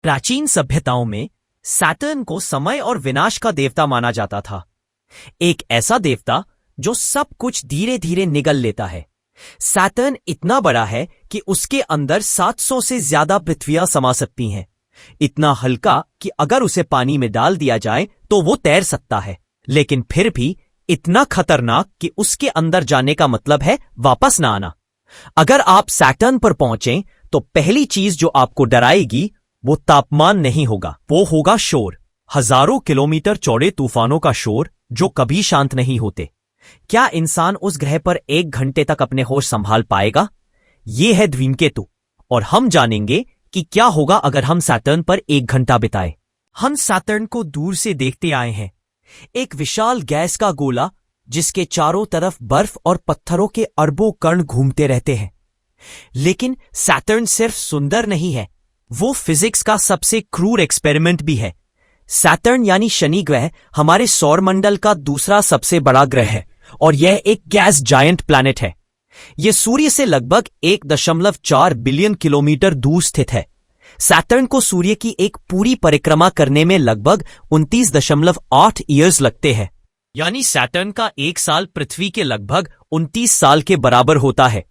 प्राचीन सभ्यताओं में सैटर्न को समय और विनाश का देवता माना जाता था। एक ऐसा देवता जो सब कुछ धीरे धीरे निगल लेता है। सैटर्न इतना बड़ा है कि उसके अंदर 700 से ज्यादा पृथ्वियां समा सकती हैं। इतना हल्का कि अगर उसे पानी में डाल दिया जाए तो वो तैर सकता है, लेकिन फिर भी इतना खतरनाक कि उसके अंदर जाने का मतलब है वापस ना आना। अगर आप सैटर्न पर पहुंचें तो पहली चीज जो आपको डराएगी वो तापमान नहीं होगा, वो होगा शोर। हजारों किलोमीटर चौड़े तूफानों का शोर जो कभी शांत नहीं होते। क्या इंसान उस ग्रह पर 1 घंटे तक अपने होश संभाल पाएगा? ये है धूमकेतु, और हम जानेंगे कि क्या होगा अगर हम सैटर्न पर 1 घंटा बिताए। हम सैटर्न को दूर से देखते आए हैं, एक विशाल गैस का गोला जिसके चारों तरफ बर्फ और पत्थरों के अरबों कण घूमते रहते हैं। लेकिन सैटर्न सिर्फ सुंदर नहीं है, वो फिजिक्स का सबसे क्रूर एक्सपेरिमेंट भी है। सैटर्न यानी शनि ग्रह हमारे सौरमंडल का दूसरा सबसे बड़ा ग्रह है और यह एक गैस जायंट प्लैनेट है। यह सूर्य से लगभग 1.4 बिलियन किलोमीटर दूर स्थित है। सैटर्न को सूर्य की एक पूरी परिक्रमा करने में लगभग 29.8 ईयर्स लगते हैं। यानी सैटर्न का 1 साल पृथ्वी के लगभग 29 साल के बराबर होता है।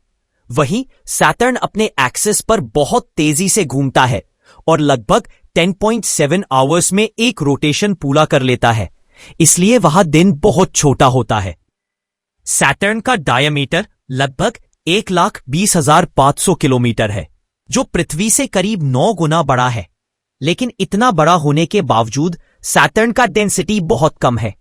वहीं सैटर्न अपने एक्सिस पर बहुत तेजी से घूमता है और लगभग 10.7 आवर्स में एक रोटेशन पूरा कर लेता है, इसलिए वह दिन बहुत छोटा होता है। सैटर्न का डायमीटर लगभग 1,20,500 किलोमीटर है, जो पृथ्वी से करीब 9 गुना बड़ा है। लेकिन इतना बड़ा होने के बावजूद सैटर्न का डेंसिटी बहुत कम है।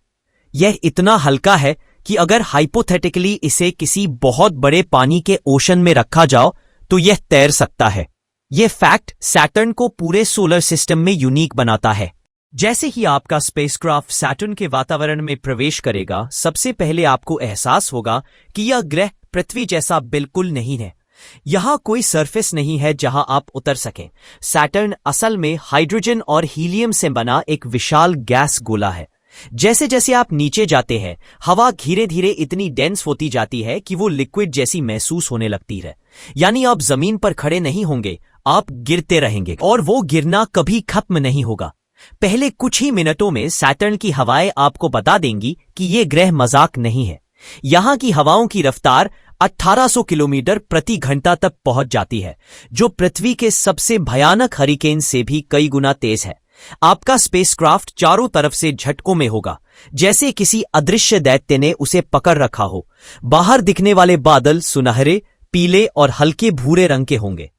यह इतना हल्का है कि अगर हाइपोथेटिकली इसे किसी बहुत बड़े पानी के ओशन में रखा जाओ तो यह तैर सकता है। यह फैक्ट सैटर्न को पूरे सोलर सिस्टम में यूनिक बनाता है। जैसे ही आपका स्पेसक्राफ्ट सैटर्न के वातावरण में प्रवेश करेगा, सबसे पहले आपको एहसास होगा कि यह ग्रह पृथ्वी जैसा बिल्कुल नहीं है। यहां कोई सरफेस नहीं है जहां आप उतर सकें। सैटर्न असल में हाइड्रोजन और हीलियम से बना एक विशाल गैस गोला है। जैसे जैसे आप नीचे जाते हैं, हवा धीरे धीरे इतनी डेंस होती जाती है कि वो लिक्विड जैसी महसूस होने लगती है। यानी आप जमीन पर खड़े नहीं होंगे, आप गिरते रहेंगे और वो गिरना कभी खत्म नहीं होगा। पहले कुछ ही मिनटों में सैटर्न की हवाएं आपको बता देंगी कि ये ग्रह मजाक नहीं है। यहां की हवाओं की रफ्तार 1800 किलोमीटर प्रति घंटा तक पहुंच जाती है, जो पृथ्वी के सबसे भयानक हरिकेन से भी कई गुना तेज है। आपका स्पेसक्राफ्ट चारों तरफ से झटकों में होगा, जैसे किसी अदृश्य दैत्य ने उसे पकड़ रखा हो। बाहर दिखने वाले बादल सुनहरे, पीले और हल्के भूरे रंग के होंगे,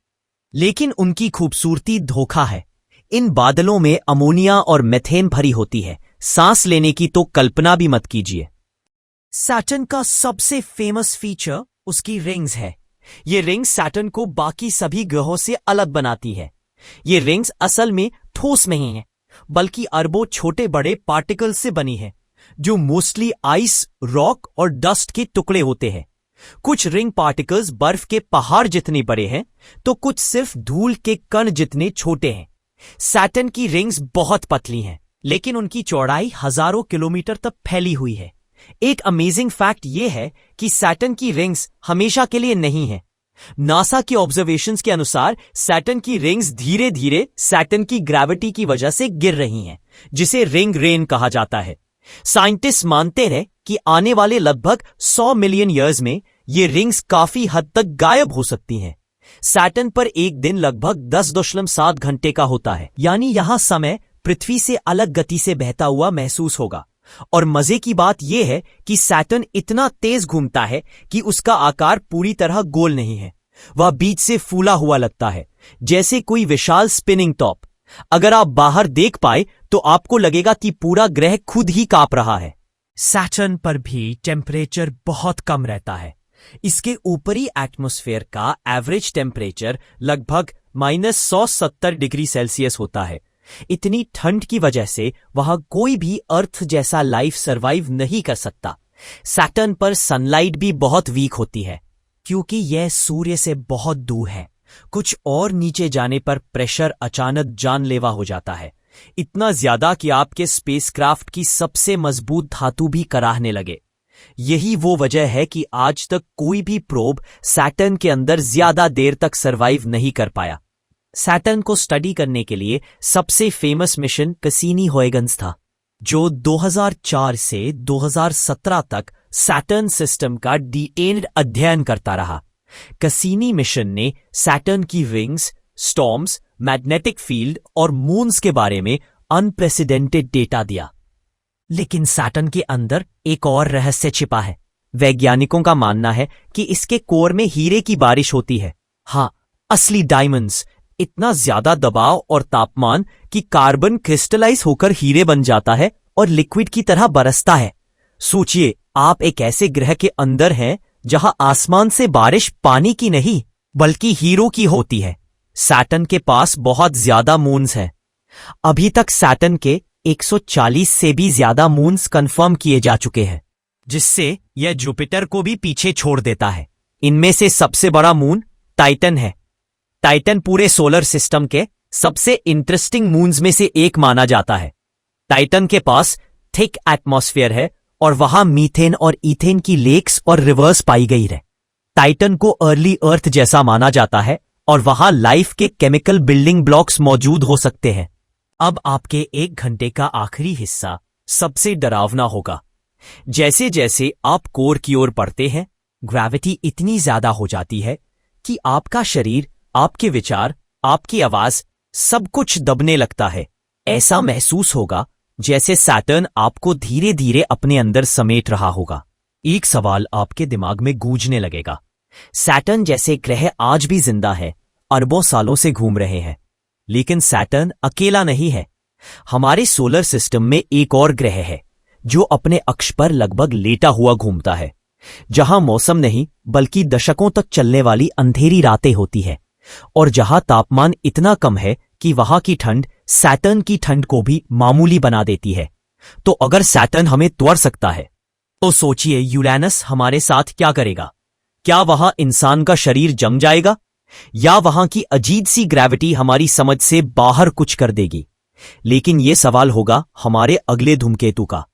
लेकिन उनकी खूबसूरती धोखा है। इन बादलों में अमोनिया और मेथेन भरी होती है। सांस लेने की तो कल्पना भी मत कीजिए। सैटर्न का सबसे फेमस फीचर उसकी रिंग्स है। ये रिंग्स सैटर्न को बाकी सभी ग्रहों से अलग बनाती है। ये रिंग्स असल में ठोस नहीं है, बल्कि अरबों छोटे बड़े पार्टिकल्स से बनी है, जो मोस्टली आइस, रॉक और डस्ट के टुकड़े होते हैं। कुछ रिंग पार्टिकल्स बर्फ के पहाड़ जितने बड़े हैं, तो कुछ सिर्फ धूल के कण जितने छोटे हैं। सैटर्न की रिंग्स बहुत पतली हैं, लेकिन उनकी चौड़ाई हजारों किलोमीटर तक फैली हुई है। एक अमेजिंग फैक्ट यह है कि सैटर्न की रिंग्स हमेशा के लिए नहीं है। नासा के ऑब्जर्वेशंस के अनुसार सैटर्न की रिंग्स धीरे धीरे सैटर्न की ग्रेविटी की वजह से गिर रही हैं, जिसे रिंग रेन कहा जाता है। साइंटिस्ट मानते हैं कि आने वाले लगभग 100 मिलियन ईयर्स में ये रिंग्स काफी हद तक गायब हो सकती हैं। सैटर्न पर एक दिन लगभग 10.7 घंटे का होता है, यानी यहां समय पृथ्वी से अलग गति से बहता हुआ महसूस होगा। और मजे की बात यह है कि सैटर्न इतना तेज घूमता है कि उसका आकार पूरी तरह गोल नहीं है, वह बीच से फूला हुआ लगता है, जैसे कोई विशाल स्पिनिंग टॉप। अगर आप बाहर देख पाए तो आपको लगेगा कि पूरा ग्रह खुद ही कांप रहा है। सैटर्न पर भी टेम्परेचर बहुत कम रहता है। इसके ऊपरी एटमॉस्फेयर का एवरेज टेम्परेचर लगभग -170 डिग्री सेल्सियस होता है। इतनी ठंड की वजह से वहां कोई भी अर्थ जैसा लाइफ सरवाइव नहीं कर सकता। सैटर्न पर सनलाइट भी बहुत वीक होती है, क्योंकि यह सूर्य से बहुत दूर है। कुछ और नीचे जाने पर प्रेशर अचानक जानलेवा हो जाता है, इतना ज्यादा कि आपके स्पेसक्राफ्ट की सबसे मजबूत धातु भी कराहने लगे। यही वो वजह है कि आज तक कोई भी प्रोब सैटर्न के अंदर ज्यादा देर तक सरवाइव नहीं कर पाया। सैटर्न को स्टडी करने के लिए सबसे फेमस मिशन कैसिनी-हुयगेन्स था, जो 2004 से 2017 तक सैटर्न सिस्टम का डिटेल्ड अध्ययन करता रहा। कैसिनी मिशन ने सैटर्न की रिंग्स, स्टॉर्म्स, मैग्नेटिक फील्ड और मून्स के बारे में अनप्रेसिडेंटेड डेटा दिया। लेकिन सैटर्न के अंदर एक और रहस्य छिपा है। वैज्ञानिकों का मानना है कि इसके कोर में हीरे की बारिश होती है। हाँ, असली डायमंड्स। इतना ज्यादा दबाव और तापमान कि कार्बन क्रिस्टलाइज होकर हीरे बन जाता है और लिक्विड की तरह बरसता है। सोचिए, आप एक ऐसे ग्रह के अंदर हैं जहां आसमान से बारिश पानी की नहीं बल्कि हीरो की होती है। सैटर्न के पास बहुत ज्यादा मून्स हैं। अभी तक सैटर्न के 140 से भी ज्यादा मून्स कंफर्म किए जा चुके हैं, जिससे यह जुपिटर को भी पीछे छोड़ देता है। इनमें से सबसे बड़ा मून टाइटन है। टाइटन पूरे सोलर सिस्टम के सबसे इंटरेस्टिंग मून्स में से एक माना जाता है। टाइटन के पास थिक एटमॉस्फेयर है और वहां मीथेन और इथेन की लेक्स और रिवर्स पाई गई है। टाइटन को अर्ली अर्थ जैसा माना जाता है और वहां लाइफ के केमिकल बिल्डिंग ब्लॉक्स मौजूद हो सकते हैं। अब आपके 1 घंटे का आखिरी हिस्सा सबसे डरावना होगा। जैसे जैसे आप कोर की ओर बढ़ते हैं, ग्रेविटी इतनी ज्यादा हो जाती है कि आपका शरीर, आपके विचार, आपकी आवाज, सब कुछ दबने लगता है। ऐसा महसूस होगा जैसे सैटर्न आपको धीरे धीरे अपने अंदर समेट रहा होगा। एक सवाल आपके दिमाग में गूंजने लगेगा। सैटर्न जैसे ग्रह आज भी जिंदा है, अरबों सालों से घूम रहे हैं। लेकिन सैटर्न अकेला नहीं है। हमारे सोलर सिस्टम में एक और ग्रह है जो अपने अक्ष पर लगभग लेटा हुआ घूमता है, जहां मौसम नहीं बल्कि दशकों तक चलने वाली अंधेरी रातें होती है, और जहां तापमान इतना कम है कि वहां की ठंड सैटर्न की ठंड को भी मामूली बना देती है। तो अगर सैटर्न हमें त्वर सकता है, तो सोचिए यूरेनस हमारे साथ क्या करेगा। क्या वहां इंसान का शरीर जम जाएगा, या वहां की अजीब सी ग्रेविटी हमारी समझ से बाहर कुछ कर देगी। लेकिन यह सवाल होगा हमारे अगले धूमकेतु का।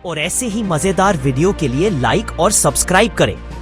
और ऐसे ही मजेदार वीडियो के लिए लाइक और सब्सक्राइब करें।